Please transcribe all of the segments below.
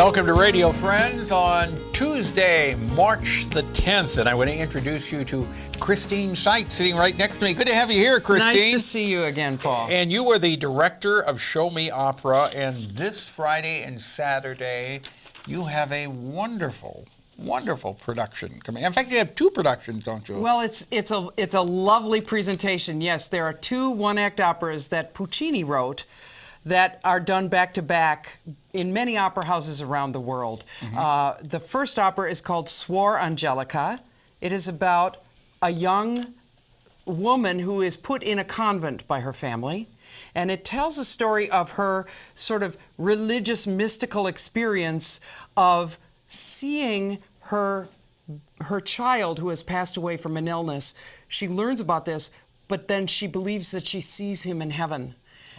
Welcome to Radio Friends on Tuesday, March the 10th, and I want to introduce you to Christine Seitz, sitting right next to me. Good to have you here, Christine. Nice to see you again, Paul. And you are the director of Show Me Opera, and this Friday and Saturday, you have a wonderful production coming. In fact, you have two productions, don't you? Well, it's a lovely presentation. Yes, there are two one-act operas that Puccini wrote that are done back-to-back in many opera houses around the world. The first opera is called Suor Angelica. It is about a young woman who is put in a convent by her family, and it tells the story of her sort of religious, mystical experience of seeing her child who has passed away from an illness. She learns about this, but then she believes that she sees him in heaven.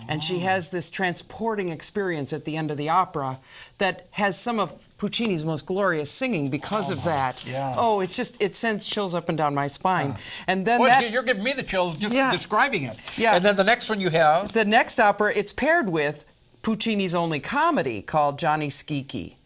And she has this transporting experience at the end of the opera that has some of Puccini's most glorious singing because of that. Yeah. Oh, it's just, it sends chills up and down my spine. And then well, you're giving me the chills just describing it. Yeah. And then the next one you have? The next opera, it's paired with Puccini's only comedy called Gianni Schicchi.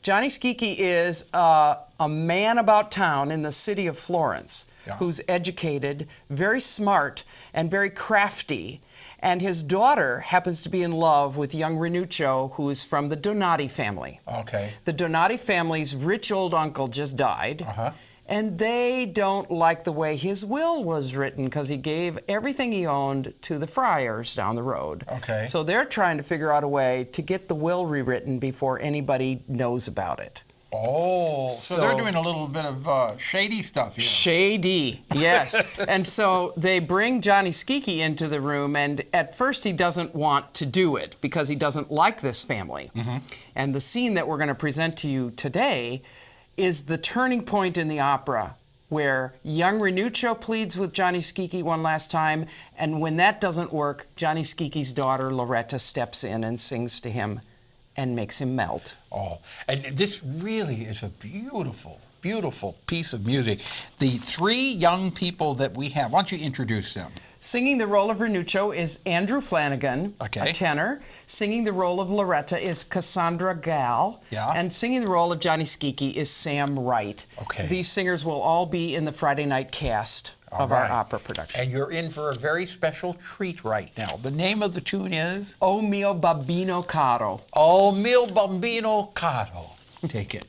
Gianni Schicchi is a man about town in the city of Florence who's educated, very smart, and very crafty. And his daughter happens to be in love with young Renuccio, who is from the Donati family. Okay. The Donati family's rich old uncle just died, and they don't like the way his will was written because he gave everything he owned to the friars down the road. Okay. So they're trying to figure out a way to get the will rewritten before anybody knows about it. Oh, so they're doing a little bit of shady stuff here. Shady, yes. And so they bring Gianni Schicchi into the room, and at first he doesn't want to do it because he doesn't like this family. And the scene that we're going to present to you today is the turning point in the opera where young Renuccio pleads with Gianni Schicchi one last time, and when that doesn't work, Gianni Schicchi's daughter Loretta steps in and sings to him and makes him melt. Oh, and this really is a beautiful, beautiful piece of music. The three young people that we have, why don't you introduce them? Singing the role of Renuccio is Andrew Flanigan, a tenor. Singing the role of Loretta is Cassandra Gal. And singing the role of Gianni Schicchi is Sam Wright. These singers will all be in the Friday night cast of our opera production. And you're in for a very special treat right now. The name of the tune is? O mio Babbino Caro. O mio Babbino Caro. Take it.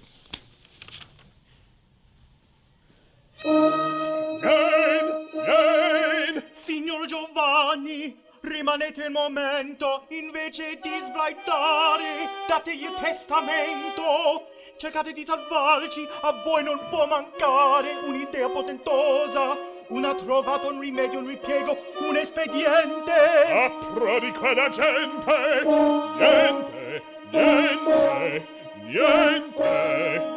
Vieni, signor Giovanni, rimanete un momento, invece di sbraitare, dategli il testamento. Cercate di salvarci, a voi non può mancare un'idea potentosa. Una trovata, un rimedio, un ripiego, un espediente. A pro di quella gente, niente, niente.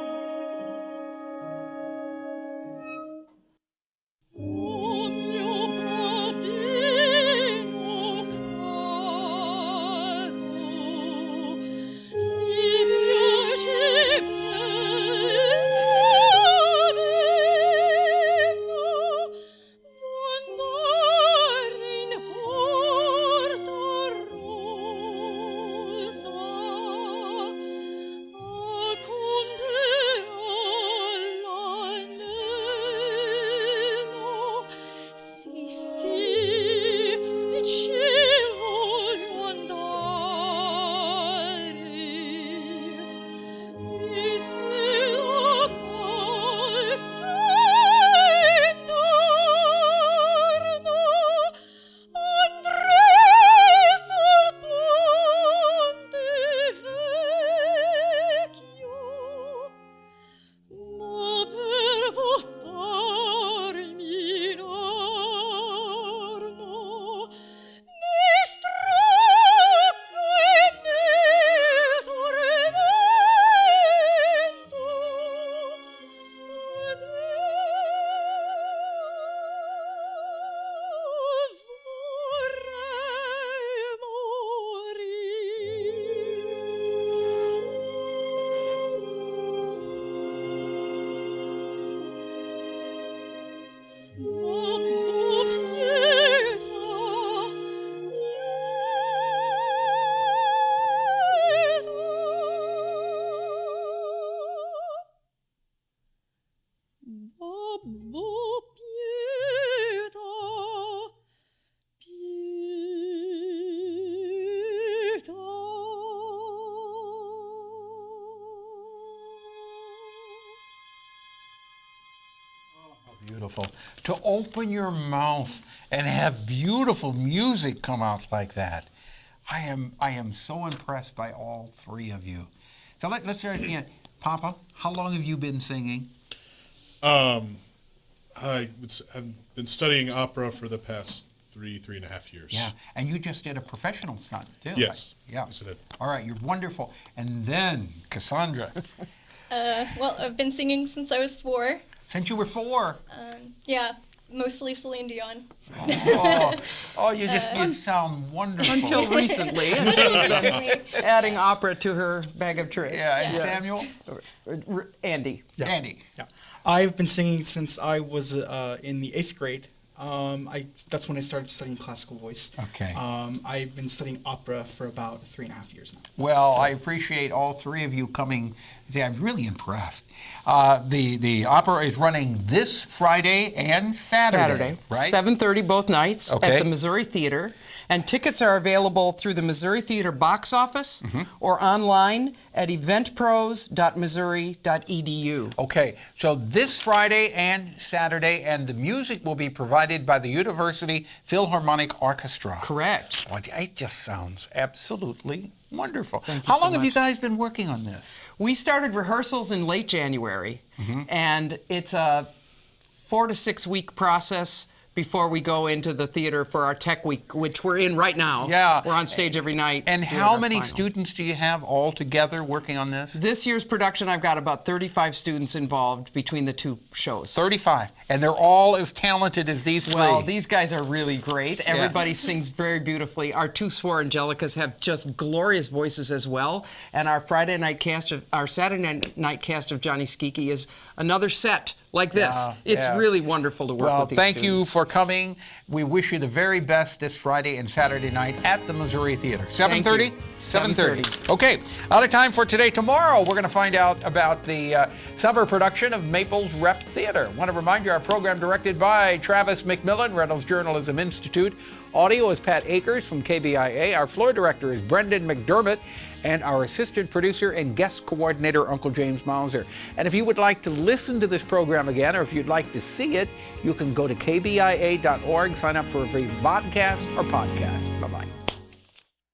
Conte Abbo pietà, Beautiful. To open your mouth and have beautiful music come out like that. I am so impressed by all three of you. So let's start at the end. Papa, how long have you been singing? I've been studying opera for the past three and a half years. Yeah, and you just did a professional stunt too. Yes. Right? Yeah. Yes, I did. All right, you're wonderful. And then, Cassandra, Well, I've been singing since I was 4. since you were 4. Yeah, mostly Celine Dion. You sound wonderful. Until recently, and she's been adding opera to her bag of tricks. Yeah, and Samuel? Andy. Yeah. Andy. Yeah. I've been singing since I was in the 8th grade. That's when I started studying classical voice. Okay. I've been studying opera for about 3.5 years now. Well, I appreciate all three of you coming. See, I'm really impressed. The opera is running this Friday and Saturday, right? 7:30 both nights Okay. at the Missouri Theater. And tickets are available through the Missouri Theater box office or online at eventpros.missouri.edu. Okay, so this Friday and Saturday, and the music will be provided by the University Philharmonic Orchestra. Correct. Well, it just sounds absolutely wonderful. Thank you How so long have you much. guys been working on this? We started rehearsals in late January, and it's a 4 to 6 week process before we go into the theater for our tech week, which we're in right now. Yeah. We're on stage every night. And doing how our many final. students do you have all together working on this? This year's production, I've got about 35 students involved between the two shows. 35. And they're all as talented as these three. Well, these guys are really great. Everybody sings very beautifully. Our 2 Suor Angelicas have just glorious voices as well. And our Saturday night cast of Gianni Schicchi is another set like this. It's really wonderful to work Well, with these thank you students. for coming. We wish you the very best this Friday and Saturday night at the Missouri Theater. 7:30? 7:30. Okay, out of time for today. Tomorrow, we're going to find out about the summer production of Maples Rep Theater. Want to remind you, our program directed by Travis McMillen, Reynolds Journalism Institute. Audio is Pat Akers from KBIA. Our floor director is Brendan McDermott. And our assistant producer and guest coordinator, Uncle James Mauser. And if you would like to listen to this program again, or if you'd like to see it, you can go to kbia.org, sign up for a free vodcast or podcast. Bye-bye.